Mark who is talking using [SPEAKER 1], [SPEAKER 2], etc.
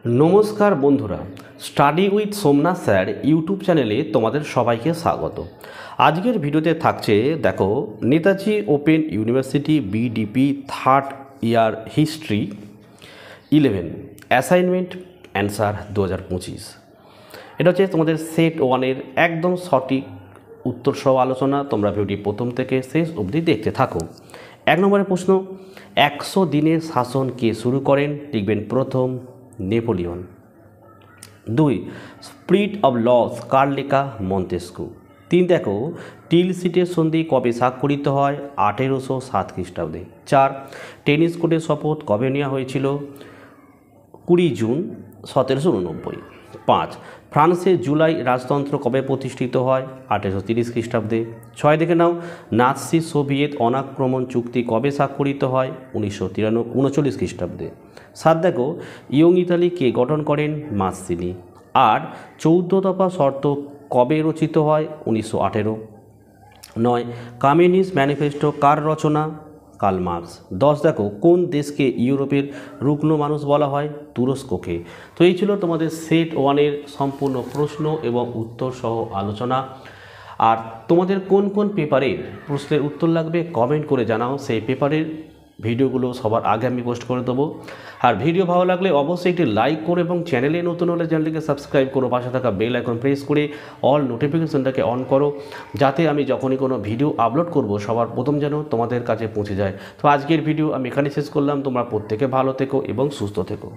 [SPEAKER 1] নমস্কার বন্ধুরা, study with Somnath sir YouTube চ্যানেলে তোমাদের সবাইকে স্বাগত। আজকের ভিডিওতে থাকছে দেখো Netaji open university BDP third year history 11 assignment answer 2025। এটা হচ্ছে তোমাদের সেট ওয়ানের একদম সঠিক উত্তর সহ আলোচনা। তোমরা ভিডিওটি প্রথম থেকে শেষ অবধি দেখতে থাকো। 1 নম্বরের প্রশ্ন, 100 দিনের শাসন কে শুরু করেন? লিখবেন প্রথম নেপোলিয়ন। 2 স্পিরিট অফ লস কার লেখা? মন্তেস্কু। 3 দেখো টিলসিটের সন্ধি কবে স্বাক্ষরিত হয়? 1807 খ্রিস্টাব্দে। 4 টেনিস কোর্টের শপথ কবে নেওয়া হয়েছিল? 20 জুন 1789। 5 ফ্রান্সের জুলাই রাজতন্ত্র কবে প্রতিষ্ঠিত হয়? 1830 খ্রিস্টাব্দে। 6 দেখে নাও নাৎসি সোভিয়েত অনাক্রমণ চুক্তি কবে স্বাক্ষরিত হয়? 1939 খ্রিস্টাব্দে। 7 দেখো ইয়ং ইতালি কে গঠন করেন? মাসিনি। 8 14 দফা শর্ত কবে রচিত হয়? 1918। 9 কমিউনিস্ট ম্যানিফেস্টো কার রচনা? Karl Marx. 10 দেখো কোন দেশকে ইউরোপের রুগ্ন মানুষ বলা হয়? তুরস্ককে। তো এই ছিল তোমাদের সেট ওয়ানের সম্পূর্ণ প্রশ্ন এবং উত্তর সহ আলোচনা। আর তোমাদের কোন কোন পেপারের প্রশ্নের উত্তর লাগবে কমেন্ট করে জানাও, সেই পেপারের ভিডিওগুলো সবার আগে আমি পোস্ট করে দেবো। আর ভিডিও ভালো লাগলে অবশ্যই একটি লাইক করো এবং চ্যানেলে নতুন হলে চ্যানেলটিকে সাবস্ক্রাইব করো, পাশে থাকা বেল আইকন প্রেস করে অল নোটিফিকেশনটাকে অন করো, যাতে আমি যখনই কোনো ভিডিও আপলোড করব সবার প্রথম যেন তোমাদের কাছে পৌঁছে যায়। তো আজকের ভিডিও আমি এখানে শেষ করলাম। তোমরা প্রত্যেকে ভালো থেকো এবং সুস্থ থেকো।